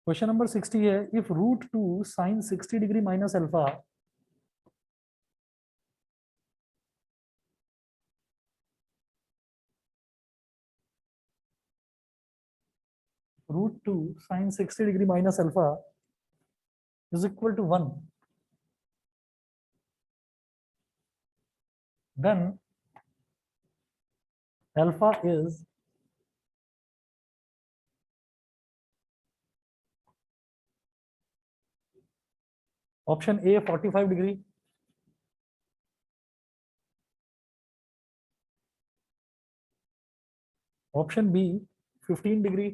Question number 60 है, if √2 sin 60 degree minus alpha √2 sin 60 degree minus alpha is equal to 1, then alpha is option A 45 degree, option B 15 degree,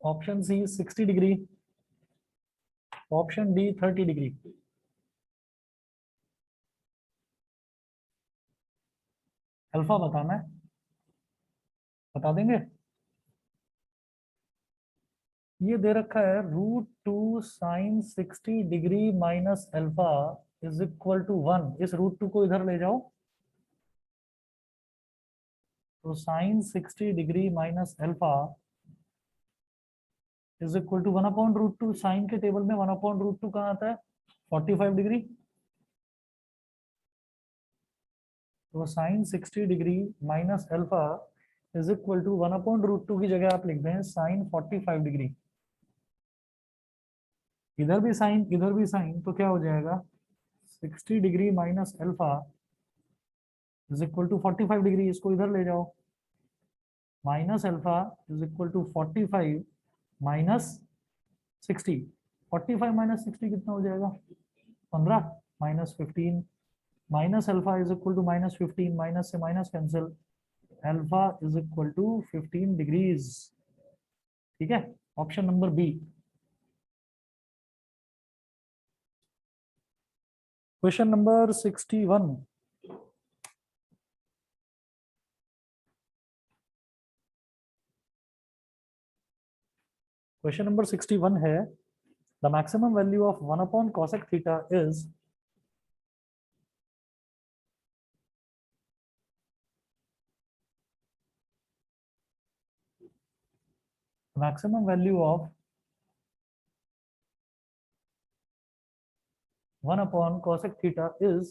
option C 60 degree, option D 30 degree. Alpha बताना है, बता देंगे। ये दे रखा है √2 sin 60 degree minus alpha is equal to 1। इस √2 को इधर ले जाओ, तो sin 60 degree minus alpha is equal to 1/√2। Sine के टेबल में 1/√2 कहाँ आता है? 45 डिग्री। तो sin 60 degree minus alpha is equal to 1/√2 की जगह आप लिख दें sin 45 डिग्री। इधर भी साइन इधर भी साइन, तो क्या हो जाएगा? 60 degree minus alpha is equal to 45 degree. इसको इधर ले जाओ, minus alpha is equal to 45 minus 60। 45 minus 60 कितना हो जाएगा? 15 minus 15 minus alpha is equal to minus 15, minus से minus cancel, alpha is equal to 15 degrees. ठीक है, option number B. Question number 61, question number 61 है, the maximum value of 1/cosec theta is maximum value of 1/cosec theta is,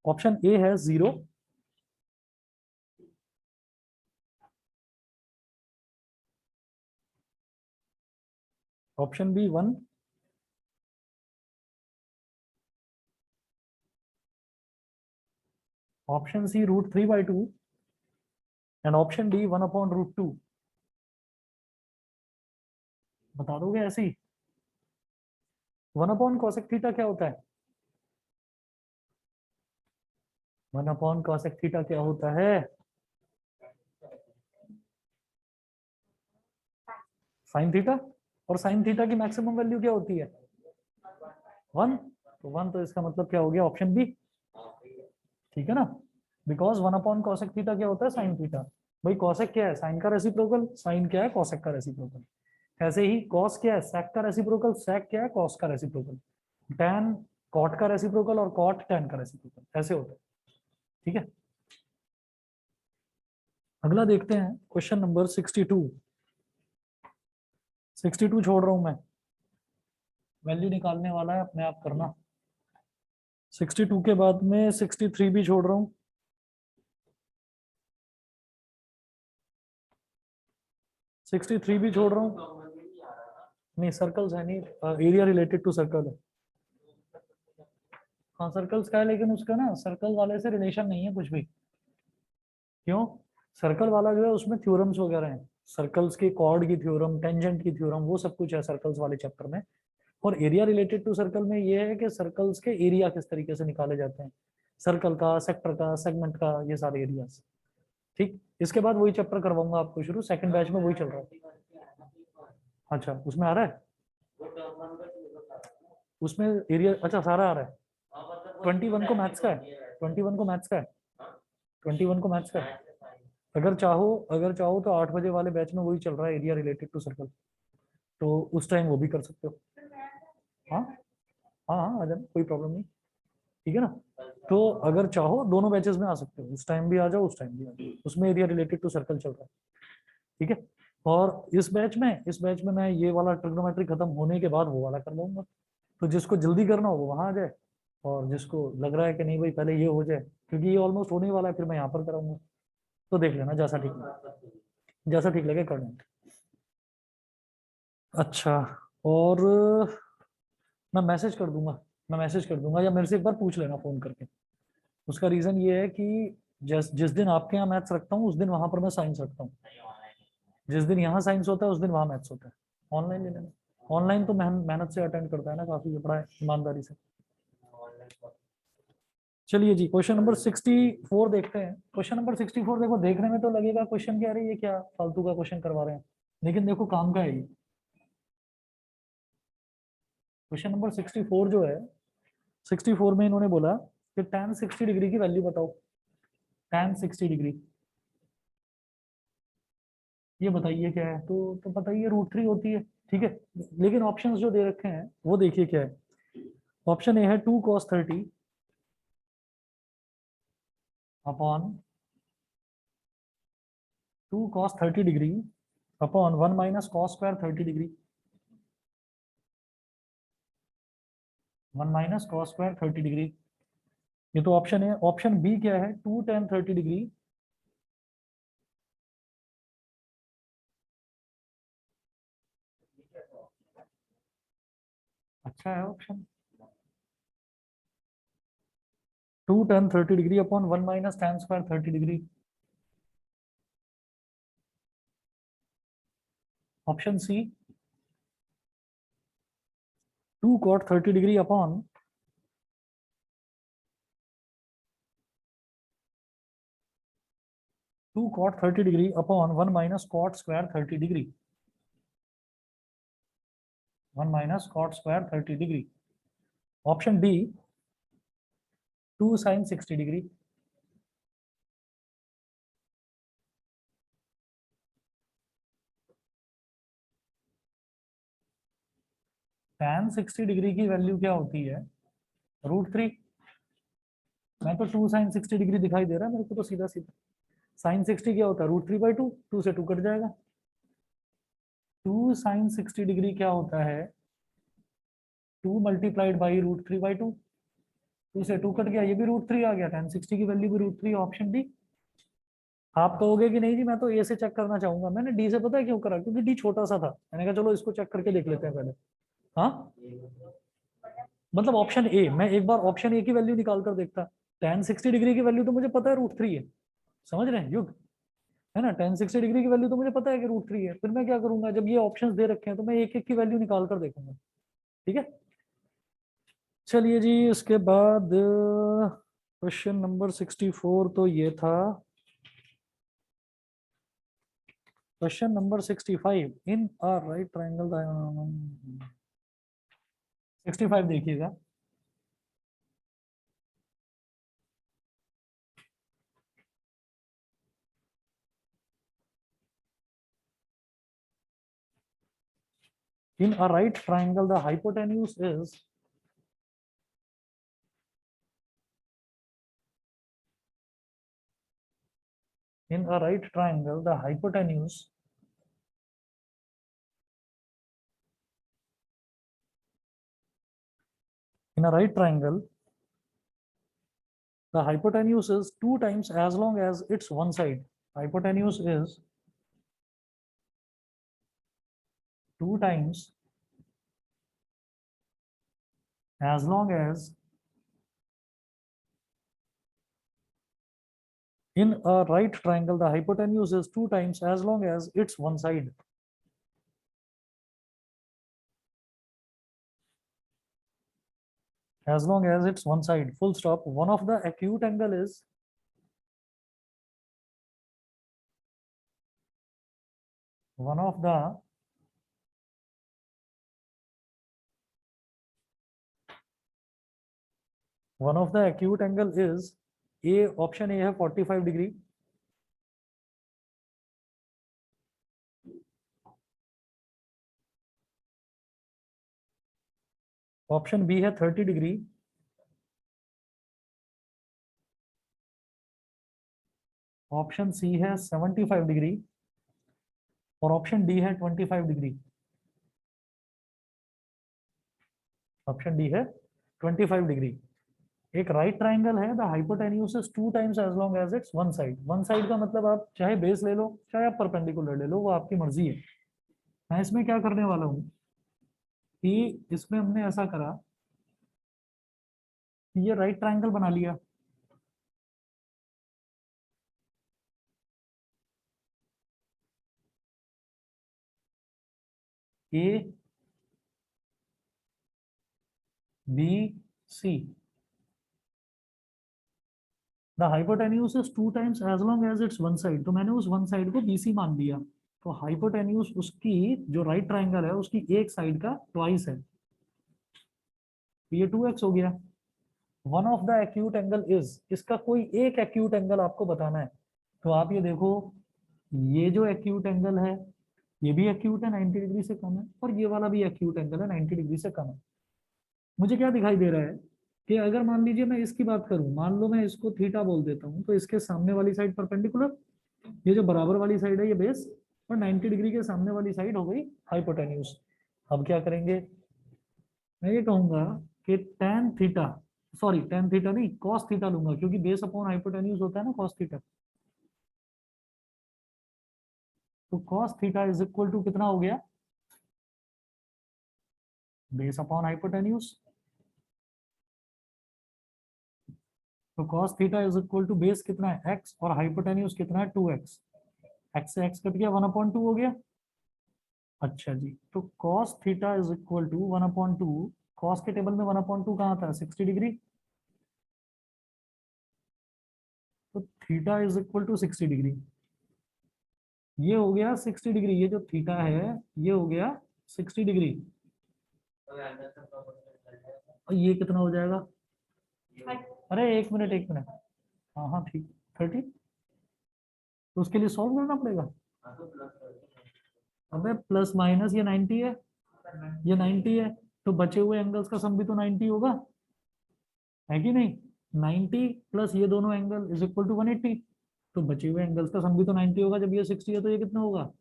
option A है 0, option B 1, option C √3/2 and option D 1/√2। बता दोगे ऐसे ही? 1/cosec theta क्या होता है? 1/cosec theta क्या होता है? Sine theta. और साइन थीटा की मैक्सिमम वैल्यू क्या होती है? 1। तो 1, तो इसका मतलब क्या हो गया? Option B. ठीक है ना, बिकॉज 1/cosec थीटा क्या होता है? Sine theta. भाई कॉसेक क्या है? साइन का रेसिप्रोकल। साइन क्या है? कॉसेक का रेसिप्रोकल। ऐसे ही कॉस क्या है? सेक का रेसिप्रोकल। सेक क्या है? कॉस का रेसिप्रोकल। टैन कॉट का रेसिप्रोकल और कॉट टैन का रेसिप्रोकल, ऐसे होता है। ठीक है, अगला देखते हैं क्वेश्चन नंबर 62। 62 छोड़ रहा हूं मैं, वैल्यू निकालने वाला है अपने आप करना। 62 के बाद में 63 भी छोड़ रहा हूं। 63 भी छोड़ रहा हूं। नहीं, सर्कल्स है नहीं, एरिया रिलेटेड टू सर्कल है। हाँ सर्कल्स का है, लेकिन उसका ना सर्कल वाले से रिलेशन नहीं है कुछ भी। क्यों? सर्कल वाला जो है उसमें थ्योरम्स वगैरह हैं, सर्कल्स की कॉर्ड की थ्योरम, टेंजेंट की थ्योरम, वो सब कुछ है सर्कल्स वाले चैप्टर में। और एरिया रिलेटेड टू सर्कल में ये है कि सर्कल्स के एरिया किस तरीके से निकाले जाते हैं, सर्कल का, सेक्टर का, सेगमेंट का, ये सारे एरियाज। ठीक, इसके बाद वही चैप्टर करवाऊंगा आपको शुरू, सेकंड बैच में वही चल रहा है। अच्छा, उसमें आ रहा है? उसमें एरिया अच्छा सारा आ रहा है। 21 को मैथ्स का है? 21 को मैथ्स का है? 21 को मैथ्स का है? अगर चाहो तो 8 बजे वाले बैच में वही चल रहा है, एरिया रिलेटेड टू सर्कल, तो उस टाइम वो भी कर सकते हो। हाँ हाँ हाँ, आ जाना, कोई प्रॉब्लम नहीं। ठीक है ना, तो अगर चाहो दोनों बैचेस में आ सकते हो, उस टाइम भी आ जाओ, उस टाइम भी आ जाओ, उसमें एरिया रिलेटेड टू सर्कल चल रहा है। ठीक है। और इस बैच में मैं ये वाला ट्रिग्नोमेट्री खत्म होने के बाद वो वाला कर लूंगा। तो जिसको जल्दी करना हो वो वहां आ जाए, और जिसको लग रहा है कि नहीं भाई पहले ये हो जाए, क्योंकि ये ऑलमोस्ट होने ही वाला है, फिर मैं यहाँ पर कराऊंगा। तो देख लेना जैसा ठीक लगे, जैसा ठीक लगे कर लेना। अच्छा। और मैं मैसेज कर दूंगा, या मेरे से एक बार पूछ लेना फोन करके। उसका रीजन ये है कि जिस जिस दिन आपके यहाँ मैथ्स रखता हूँ उस दिन वहां पर मैं साइंस रखता हूँ। जिस दिन यहाँ साइंस होता है उस दिन वहाँ मैथ्स होता है। ऑनलाइन ले लेना। ऑनलाइन तो मेहनत से अटेंड करता है ना, काफी बड़ा ईमानदारी से। चलिए जी, क्वेश्चन नंबर 64 देखते हैं। क्वेश्चन नंबर 64 देखो, देखने में तो लगेगा क्वेश्चन क्या रही है, क्या फालतू का क्वेश्चन करवा रहे हैं, लेकिन देखो काम का है ये। क्वेश्चन नंबर 64 जो है, 64 में इन्होंने बोला कि tan 60 डिग्री की वैल्यू बताओ। tan 60 डिग्री ये बताइए क्या है। तो बताइए √3 होती है। ठीक है। लेकिन ऑप्शंस जो दे रखे हैं वो देखिए क्या है। ऑप्शन ए है 2 cos 30 upon 2 cos 30 degree upon 1 - cos² 30 degree. 1 - cos² 30 degree. ये तो ऑप्शन है। ऑप्शन बी क्या है, 2 tan 30 डिग्री अच्छा है option. 2 tan 30 degree upon 1 - tan² 30 degree. Option C 2 cot 30 degree upon 2 cot 30 degree upon 1 - cot² 30 degree. 1 - cot² 30 degree. Option D 2 sin 60 degree. tan 60 degree की value क्या होती है, √3। मैं तो 2 sin 60 डिग्री दिखाई दे रहा है मेरे को तो सीधा सीधा। sin 60 क्या होता है, √3/2, 2 से 2 कट जाएगा। 2 sin 60 डिग्री क्या होता है, 2 × 2 से 2 कट गया, ये भी √3 आ गया। tan 60 की वैल्यू भी √3। Option D. आप कहोगे कि नहीं जी मैं तो ए से चेक करना चाहूंगा, मैंने डी से पता है क्यों करा, क्योंकि डी छोटा सा था, मैंने कहा चलो इसको चेक करके देख लेते हैं पहले। हाँ, मतलब ऑप्शन ए, मैं एक बार ऑप्शन ए की वैल्यू निकाल कर देखता। tan 60 डिग्री की वैल्यू तो मुझे पता है √3 है। समझ रहे हैं युग, है ना। tan 60 डिग्री की वैल्यू तो मुझे पता है कि √3 है। फिर मैं क्या करूंगा, जब ये ऑप्शंस दे रखे हैं तो मैं एक एक की वैल्यू निकाल कर देखूंगा। ठीक है। चलिए जी, इसके बाद क्वेश्चन नंबर 64 तो ये था। Question number 65, in a right triangle. 65 देखिएगा। In a right triangle, the hypotenuse is in a right triangle, the hypotenuse in a right triangle, the hypotenuse is 2 times as long as its one side. Hypotenuse is 2 times as long as in a right triangle, the hypotenuse is 2 times as long as its one side. As long as it's one side, full stop. One of the acute angle is one of the acute angle is a, option A है 45 degree. Option B है 30 degree. Option C है 75 degree और option D है 25 degree. Option D है 25 degree. एक right triangle है, the hypotenuse is 2 times as long as it's one side. One side का मतलब आप चाहे बेस ले लो चाहे आप परपेंडिकुलर ले लो, वो आपकी मर्जी है। मैं इसमें क्या करने वाला हूँ कि इसमें हमने ऐसा करा कि ये राइट ट्राइंगल बना लिया। A B C, the hypotenuse is 2 times as long as it's one side. तो मैंने उस वन साइड को बीसी मान लिया। तो हाइपोटेन्यूज उसकी जो राइट ट्राइंगल है उसकी एक साइड का ट्वाइस है, तो ये 2x हो गया। One of the acute angle is, इसका कोई एक एक्यूट एंगल आपको बताना है। तो आप ये देखो, ये जो एक्यूट एंगल है ये भी एक्यूट है, 90 डिग्री से कम है, और ये वाला भी एक्यूट एंगल है, 90 डिग्री से कम है। मुझे क्या दिखाई दे रहा है कि अगर मान लीजिए मैं इसकी बात करूं, मान लो मैं इसको थीटा बोल देता हूं, तो इसके सामने वाली साइड परपेंडिकुलर, ये जो बराबर वाली साइड है ये बेस, और 90 डिग्री के सामने वाली साइड हो गई हाइपोटेन्यूज। अब क्या करेंगे, मैं ये कहूंगा कि tan theta, sorry tan theta नहीं cos थीटा लूंगा, क्योंकि बेस अपॉन हाइपोटेन्यूज होता है ना cos थीटा। तो cos theta is equal to कितना हो गया, बेस अपॉन हाइपोटेन्यूज। तो cos theta is equal to base कितना है x और हाइपोटेन्यूज कितना है 2x। x से x कट गया, 1/2 हो गया। अच्छा जी, तो cos theta is equal to 1/2। cos के टेबल में 1/2 कहाँ था, 60 डिग्री। तो theta is equal to 60 degree. ये हो गया 60 डिग्री, ये जो थीटा है ये हो गया 60 डिग्री। और ये कितना हो जाएगा, अरे एक मिनट एक मिनट, हाँ हाँ ठीक, 30। तो उसके लिए सॉल्व करना पड़ेगा। अबे प्लस माइनस ये 90 है, ये 90 है, तो बचे हुए एंगल्स का सम भी तो 90 होगा, है कि नहीं। 90 प्लस ये दोनों एंगल इज इक्वल टू 180। तो बचे हुए एंगल्स का सम भी तो 90 होगा। जब ये 60 है तो ये कितना होगा,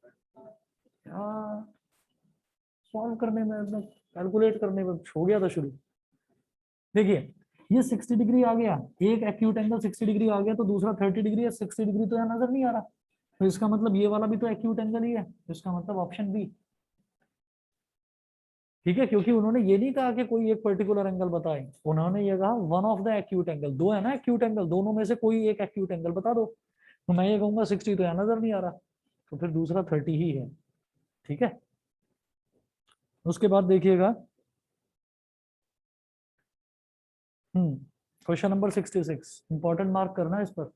सॉल्व करने में, कैलकुलेट करने में हो गया था शुरू। देखिए ये 60 डिग्री आ गया, एक एक्यूट एंगल 60 डिग्री आ गया, तो दूसरा 30 डिग्री है। 60 डिग्री तो यहाँ नजर नहीं आ रहा, तो इसका मतलब ये वाला भी तो एक्यूट एंगल ही है। इसका मतलब ऑप्शन बी, ठीक है। क्योंकि उन्होंने ये नहीं कहा कि कोई एक पर्टिकुलर एंगल बताए, उन्होंने ये कहा one of the acute angle. दो है ना एक्यूट एंगल, दोनों में से कोई एक एक्यूट एंगल बता दो। तो मैं ये कहूंगा 60 तो यहाँ नजर नहीं आ रहा, तो फिर दूसरा 30 ही है, ठीक है। उसके बाद देखिएगा, क्वेश्चन नंबर 66, इंपॉर्टेंट मार्क करना है इस पर।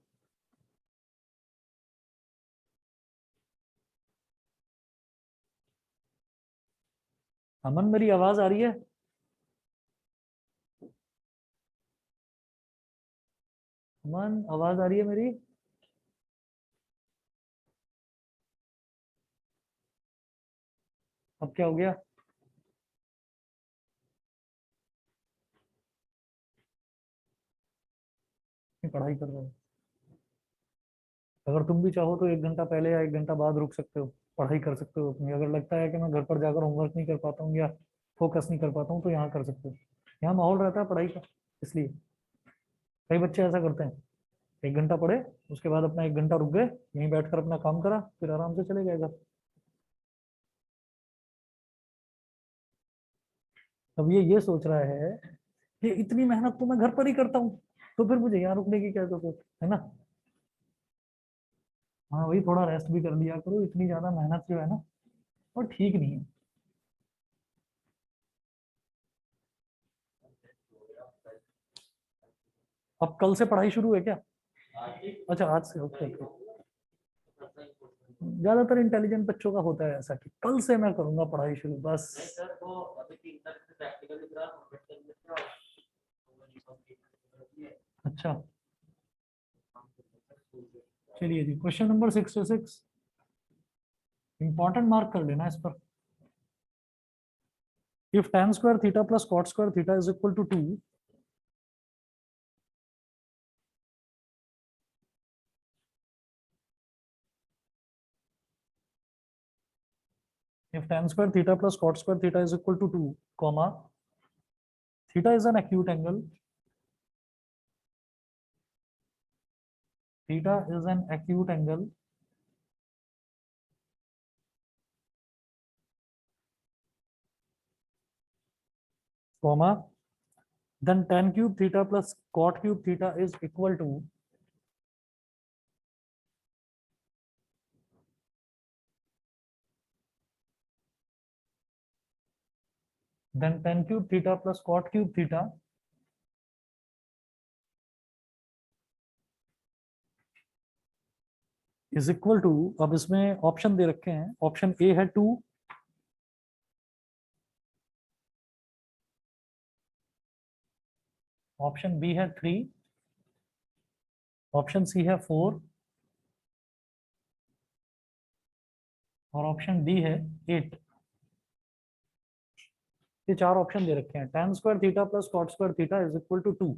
अमन मेरी आवाज आ रही है। अमन आवाज आ रही है मेरी। अब क्या हो गया, मैं पढ़ाई कर रहा हूँ। अगर तुम भी चाहो तो 1 घंटा पहले या 1 घंटा बाद रुक सकते हो, पढ़ाई कर सकते हो अपनी। अगर लगता है कि मैं घर पर जाकर होमवर्क नहीं कर पाता हूँ या फोकस नहीं कर पाता हूँ, तो यहाँ कर सकते हो। यहाँ माहौल रहता है पढ़ाई का, इसलिए कई बच्चे ऐसा करते हैं, 1 घंटा पढ़े, उसके बाद अपना 1 घंटा रुक गए, यहीं बैठकर अपना काम करा, फिर आराम से चले गए घर। अब ये सोच रहा है कि इतनी मेहनत तो मैं घर पर ही करता हूँ, तो फिर मुझे यहाँ रुकने की क्या जरूरत है ना। हाँ वही, थोड़ा रेस्ट भी कर लिया करो, इतनी ज्यादा मेहनत जो है ना और ठीक नहीं है। अब कल से पढ़ाई शुरू है क्या, अच्छा आज से, ओके ओके। ज्यादातर इंटेलिजेंट बच्चों का होता है ऐसा कि कल से मैं करूंगा पढ़ाई शुरू, बस। अच्छा चलिए जी, क्वेश्चन नंबर 66, इंपॉर्टेंट मार्क कर लेना इस पर। If tan square theta plus cot square theta is equal to 2, if tan square theta plus cot square theta is equal to 2 comma theta is an acute angle, theta is an acute angle comma then tan cube theta plus cot cube theta is equal to then tan cube theta plus cot cube theta is equal to, अब इसमें option दे रखे हैं, option A है 2, option B है 3, option C है 4 और option D है 8। ये 4 ऑप्शन दे रखे हैं। tan square theta plus cot square theta is equal to 2।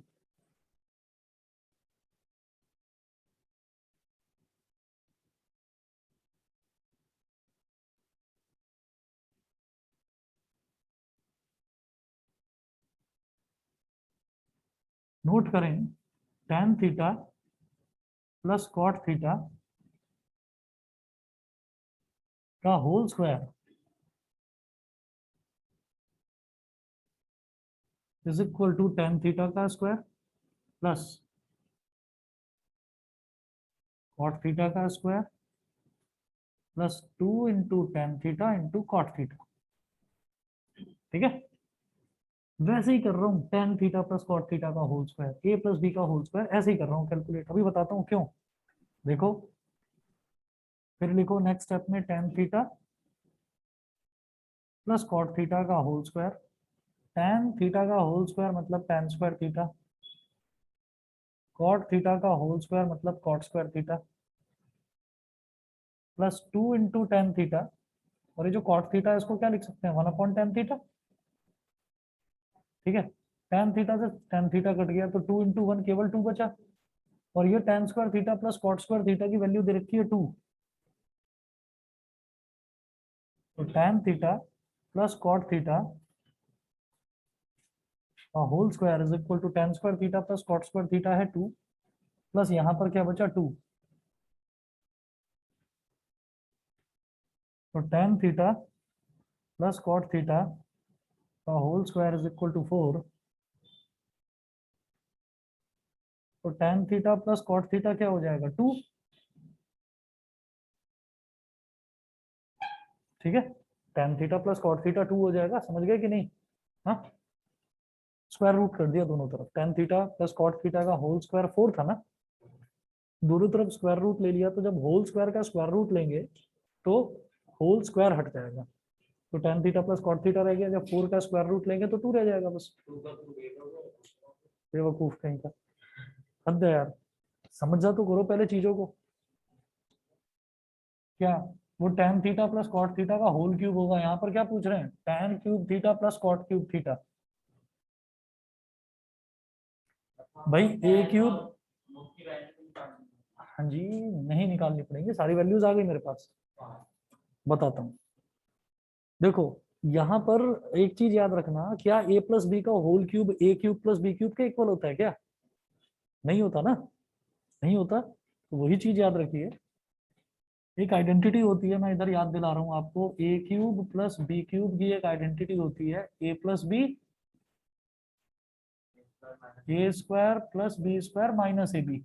Note करें tan theta plus cot theta का whole square is equal to tan theta का स्क्वायर प्लस कॉट थीटा का square plus 2 into tan theta into cot theta. ठीक है, वैसे ही कर रहा हूँ tan theta plus cot theta का whole square, A plus B का होल स्क्वायर, ऐसे ही कर रहा हूँ कैलकुलेट। अभी बताता हूँ क्यों। देखो फिर लिखो नेक्स्ट स्टेप में tan theta plus cot theta का होल स्क्वायर, tan थीटा का होल स्क्वायर मतलब tan square theta, cot theta का होल स्क्वायर मतलब cot square theta plus 2 into tan theta, और ये जो कॉट थीटा है इसको क्या लिख सकते हैं 1 अपॉन tan थीटा। ठीक है, tan थीटा से tan थीटा कट गया तो 2 इंटू 1 केवल 2 बचा, और ये tan square theta plus cot square theta की वैल्यू दे रखी है 2, तो tan theta plus cot theta का whole square is equal to tan square theta plus cot square theta है 2 प्लस यहाँ पर क्या बचा 2, तो tan theta plus cot theta का whole square is equal to 4, तो tan theta plus cot theta क्या हो जाएगा 2। ठीक है, tan theta plus cot theta 2 हो जाएगा, समझ गए कि नहीं। हाँ, स्क्वायर रूट कर दिया दोनों तरफ, tan theta plus cot theta का होल स्क्वायर 4 था ना, दोनों तरफ स्क्वायर रूट ले लिया, तो जब होल स्क्वायर का स्क्वायर रूट लेंगे तो होल स्क्वायर हट जाएगा, तो tan theta plus cot theta रह गया, जब 4 का स्क्वायर रूट लेंगे तो 2 रह जाएगा बस। बेवकूफ कहीं का, हद है यार, समझ जा तो करो पहले चीजों को। क्या वो tan theta plus cot theta का होल क्यूब होगा, यहाँ पर क्या पूछ रहे हैं tan cube theta plus cot cube theta. भाई ए क्यूब, हाँ जी, नहीं निकालनी पड़ेंगे, सारी वैल्यूज आ गई मेरे पास, बताता हूँ। देखो यहाँ पर एक चीज याद रखना, क्या ए प्लस बी का होल क्यूब ए क्यूब प्लस बी क्यूब के इक्वल होता है क्या, नहीं होता ना, नहीं होता, तो वही चीज याद रखिए, एक आइडेंटिटी होती है, मैं इधर याद दिला रहा हूँ आपको, A cube plus B cube की एक आइडेंटिटी होती है A plus B, A square plus B square minus A B,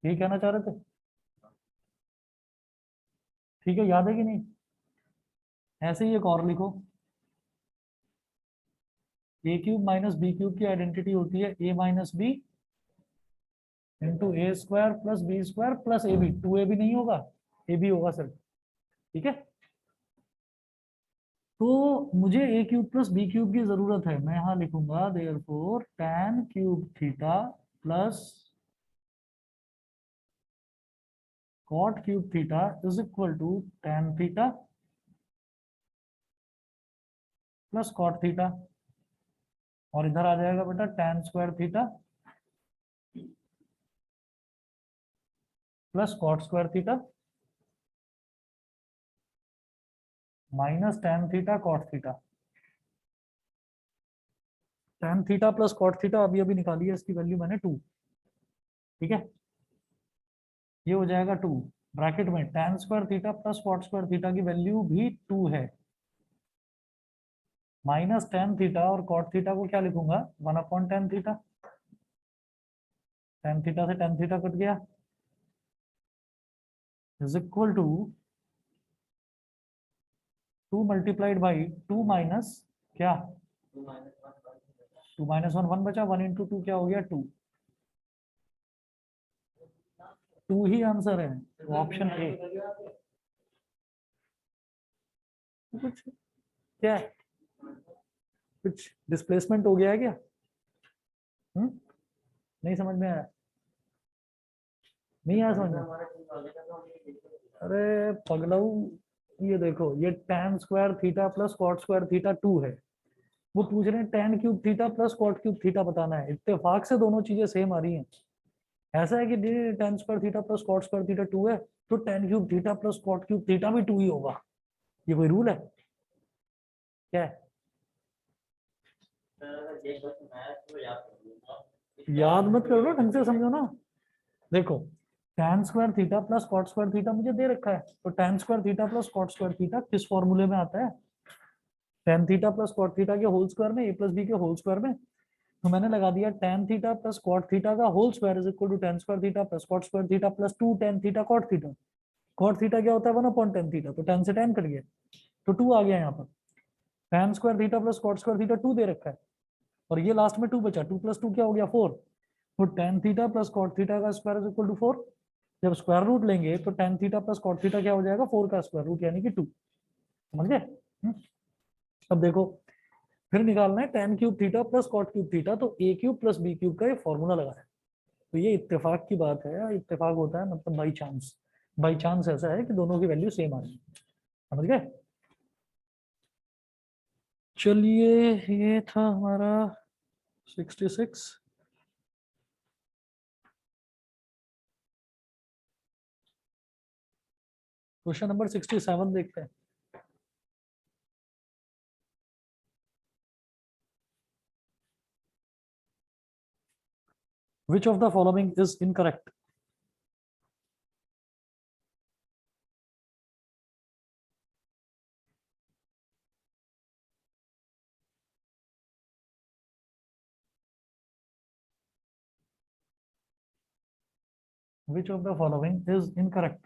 ये कहना चाह रहे थे। ठीक है, याद है कि नहीं। ऐसे ही एक और लिखो, A cube minus B cube की आइडेंटिटी होती है A minus B into A square plus B square plus A B, 2 A B नहीं होगा, ए बी होगा सर। ठीक है, तो मुझे A cube plus B cube की जरूरत है, मैं यहाँ लिखूंगा therefore tan cube theta plus cot cube theta is equal to tan theta plus cot theta, और इधर आ जाएगा बेटा tan square theta plus cot square theta minus tan theta cot theta. Tan theta plus cot theta अभी अभी निकाली है, इसकी वैल्यू मैंने 2। ठीक है, ये हो जाएगा 2। ब्रैकेट में tan square theta plus cot square theta की वैल्यू भी 2 है। माइनस टेन थीटा और कॉट थीटा को क्या लिखूंगा, 1/10 थीटा। टेन थीटा से टेन थीटा कट गया, is equal to 2 multiplied by 2 minus क्या, 2 माइनस 1 1 बचा, 1 इंटू 2 क्या हो गया 2। 2 ही आंसर है, ऑप्शन ए। कुछ क्या है, कुछ डिस्प्लेसमेंट हो गया है क्या? नहीं समझ में आया, नहीं आया समझ में? अरे पगलऊ, ये देखो, ये tan square theta plus cot square theta 2 है। वो पूछ रहे हैं tan cube theta plus cot cube theta बताना है। इत्तेफाक से दोनों चीजें सेम आ रही हैं। ऐसा है कि tan square theta plus cot square theta 2 है, तो tan cube theta plus cot cube theta भी 2 ही होगा। ये कोई रूल है क्या है? याद मत करो ना, ढंग से समझो ना। देखो, tan square theta plus cot square theta मुझे दे रखा है, तो tan square theta plus cot square theta किस फॉर्मूले में आता है? tan theta plus cot theta के होल स्क्वायर में, a प्लस बी के होल स्क्वायर में। तो मैंने लगा दिया tan theta plus cot theta का whole square is equal to tan square theta plus cot square theta plus 2 tan theta cot theta. Cot theta क्या होता है, 1/10 थीटा, तो tan से tan कट गया, तो 2 आ गया यहाँ पर। tan square theta plus cot square theta 2 दे रखा है, और ये लास्ट में 2 बचा, 2 प्लस 2 क्या हो गया 4। तो tan theta plus cot theta का स्क्वायर इज इक्वल टू 4। जब स्क्वायर रूट लेंगे तो tan theta plus cot theta क्या हो जाएगा, 4 का स्क्वायर रूट यानी कि 2। समझ गए? अब देखो, फिर निकालना है tan cube theta plus cot cube theta, तो a cube plus B cube का ये फॉर्मूला लगा है। तो ये इत्तेफाक की बात है, इत्तेफाक होता है मतलब बाई चांस। बाई चांस ऐसा है कि दोनों की वैल्यू सेम आ रही है। समझ गए? चलिए, ये था हमारा 66। क्वेश्चन नंबर 67 देखते हैं। Which of the following is incorrect? Which of the following is incorrect?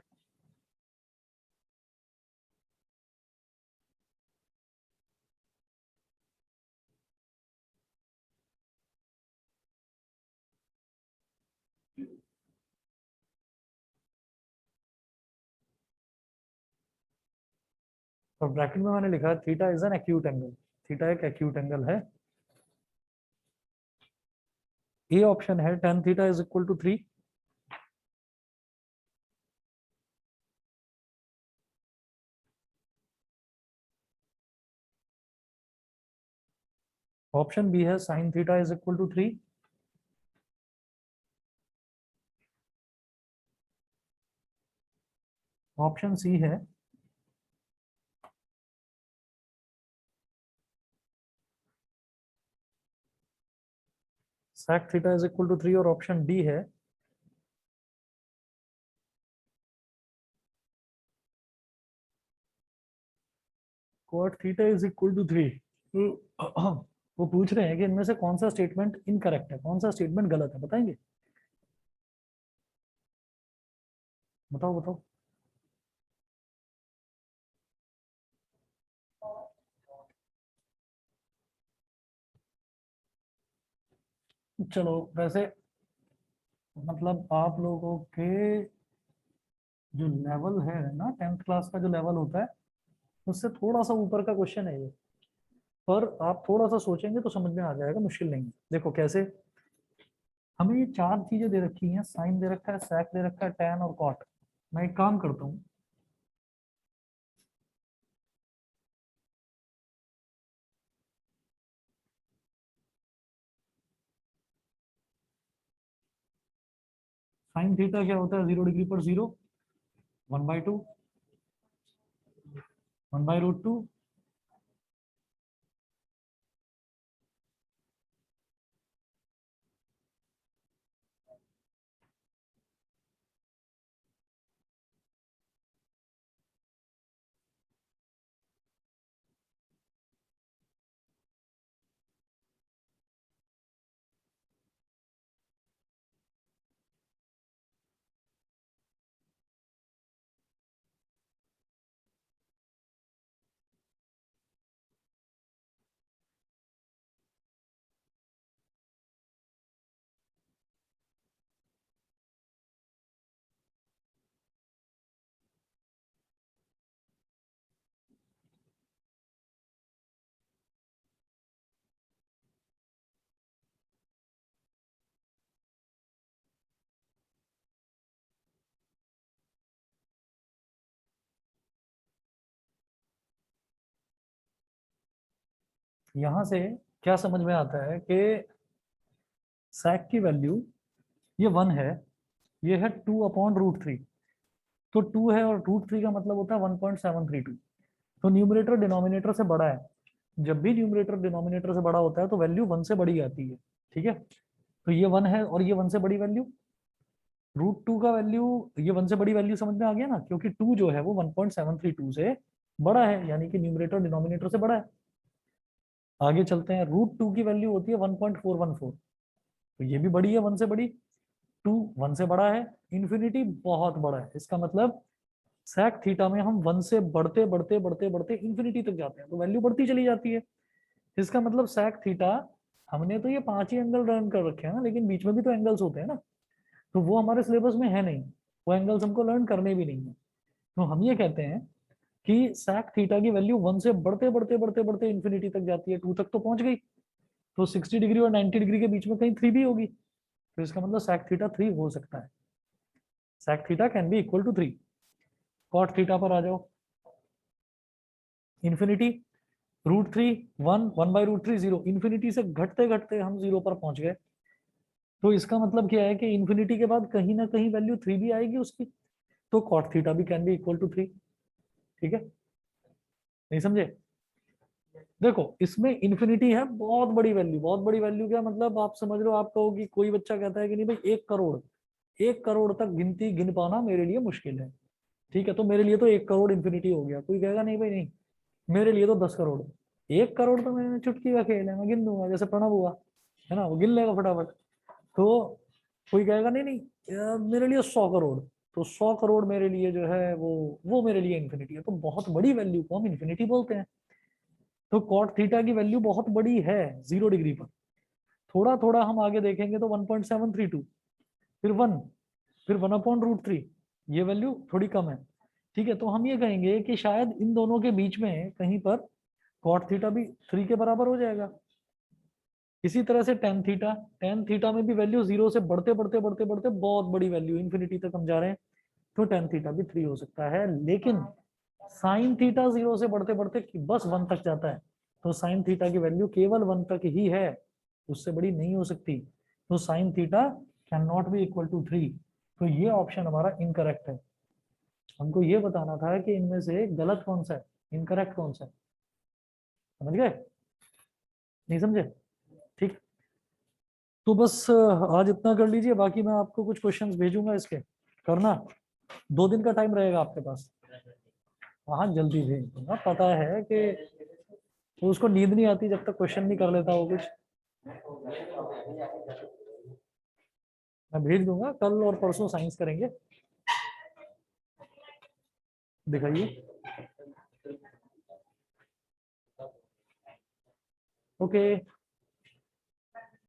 और ब्रैकेट में मैंने लिखा है theta is an acute angle. Theta एक एक्यूट एंगल है। ए ऑप्शन है tan theta is equal to 3। Option B है sin theta is equal to 3। Option C है sec theta is equal to 3, और ऑप्शन डी है cot theta is equal to 3। वो पूछ रहे हैं कि इनमें से कौन सा स्टेटमेंट इनकरेक्ट है, कौन सा स्टेटमेंट गलत है, बताएंगे? बताओ बताओ। चलो, वैसे मतलब आप लोगों के जो लेवल है ना, 10th क्लास का जो लेवल होता है, उससे थोड़ा सा ऊपर का क्वेश्चन है ये। पर आप थोड़ा सा सोचेंगे तो समझ में आ जाएगा, मुश्किल नहीं है। देखो कैसे, हमें ये चार चीजें दे रखी हैं, साइन दे रखा है, sec दे रखा है, tan और cot। मैं एक काम करता हूँ, साइन थीटा क्या होता है, 0 डिग्री पर 0, 1/2। 1/√2। यहां से क्या समझ में आता है कि sec की वैल्यू ये 1 है, ये है 2/√3। तो 2 है और √3 का मतलब होता है 1.732। तो न्यूमरेटर डिनोमिनेटर से बड़ा है। जब भी न्यूमरेटर डिनोमिनेटर से बड़ा होता है तो वैल्यू 1 से बड़ी आती है। ठीक है, तो ये 1 है और ये 1 से बड़ी वैल्यू, √2 का वैल्यू, ये 1 से बड़ी वैल्यू समझ में आ गया ना, क्योंकि 2 जो है वो 1.732 से बड़ा है, यानी कि न्यूमरेटर डिनोमिनेटर से बड़ा है। आगे चलते हैं, √2 की वैल्यू होती है 1.414, तो ये भी बड़ी है 1 से बड़ी। 2 1 से बड़ा है, इन्फिनिटी बहुत बड़ा है, इसका मतलब sec थीटा में हम 1 से बढ़ते बढ़ते बढ़ते बढ़ते इन्फिनिटी तक जाते हैं तो वैल्यू बढ़ती चली जाती है। इसका मतलब sec थीटा, हमने तो ये 5 ही एंगल लर्न कर रखे हैं ना, लेकिन बीच में भी तो एंगल्स होते हैं ना, तो वो हमारे सिलेबस में है नहीं, वो एंगल्स हमको लर्न करने भी नहीं है। तो हम ये कहते हैं कि sec थीटा की वैल्यू 1 से बढ़ते बढ़ते बढ़ते बढ़ते इन्फिनिटी तक जाती है, 2 तक तो पहुंच गई, तो 60 डिग्री और 90 डिग्री के बीच में कहीं 3 भी होगी, तो इसका मतलब sec थीटा 3 हो सकता है। sec theta can be equal to 3। cot theta पर आ जाओ, इन्फिनिटी, √3 1, 1/√3 0, इन्फिनिटी से घटते घटते हम 0 पर पहुंच गए। तो इसका मतलब क्या है कि इन्फिनिटी के बाद कहीं ना कहीं वैल्यू 3 भी आएगी उसकी, तो cot थीटा भी कैन बी इक्वल टू 3। ठीक है, नहीं समझे? देखो इसमें इन्फिनिटी है, बहुत बड़ी वैल्यू, बहुत बड़ी वैल्यू क्या मतलब, आप समझ लो, आप कहोगी कोई बच्चा कहता है कि नहीं भाई 1 करोड़, 1 करोड़ तक गिनती गिन पाना मेरे लिए मुश्किल है। ठीक है, तो मेरे लिए तो 1 करोड़ इन्फिनिटी हो गया। कोई कहेगा नहीं भाई नहीं, मेरे लिए तो 10 करोड़। 1 करोड़ तो मैं चुटकी का खेल है, मैं गिन दूंगा, जैसे प्रणव हुआ है ना, वो गिन लेगा फटाफट। तो कोई कहेगा नहीं नहीं मेरे लिए 100 करोड़, तो 100 करोड़ मेरे लिए जो है वो मेरे लिए इन्फिनिटी है। तो बहुत बड़ी वैल्यू को हम इन्फिनिटी बोलते हैं। तो कॉट थीटा की वैल्यू बहुत बड़ी है 0 डिग्री पर। थोड़ा थोड़ा हम आगे देखेंगे तो 1.732, फिर 1, फिर 1/√3, ये वैल्यू थोड़ी कम है। ठीक है, तो हम ये कहेंगे कि शायद इन दोनों के बीच में कहीं पर कॉट थीटा भी 3 के बराबर हो जाएगा। इसी तरह से टेन थीटा में भी वैल्यू 0 से बढ़ते बढ़ते बढ़ते बढ़ते बहुत बड़ी वैल्यू इन्फिनिटी तक हम जा रहे हैं, तो टेन थीटा भी 3 हो सकता है। लेकिन साइन थीटा 0 से बढ़ते बढ़ते बस 1 तक जाता है, तो साइन थीटा की वैल्यू केवल 1 तक ही है, उससे बड़ी नहीं हो सकती। तो sine theta can not be equal to 3। तो ये ऑप्शन हमारा इनकरेक्ट है। हमको ये बताना था कि इनमें से गलत कौन सा है, इनकरेक्ट कौन सा है। समझ गए? नहीं समझे? ठीक, तो बस आज इतना कर लीजिए, बाकी मैं आपको कुछ क्वेश्चंस भेजूंगा इसके, करना। 2 दिन का टाइम रहेगा आपके पास। हाँ जल्दी भेज दूंगा, पता है कि तो उसको नींद नहीं आती जब तक क्वेश्चन नहीं कर लेता वो कुछ। मैं भेज दूंगा, कल और परसों साइंस करेंगे। दिखाइए। ओके।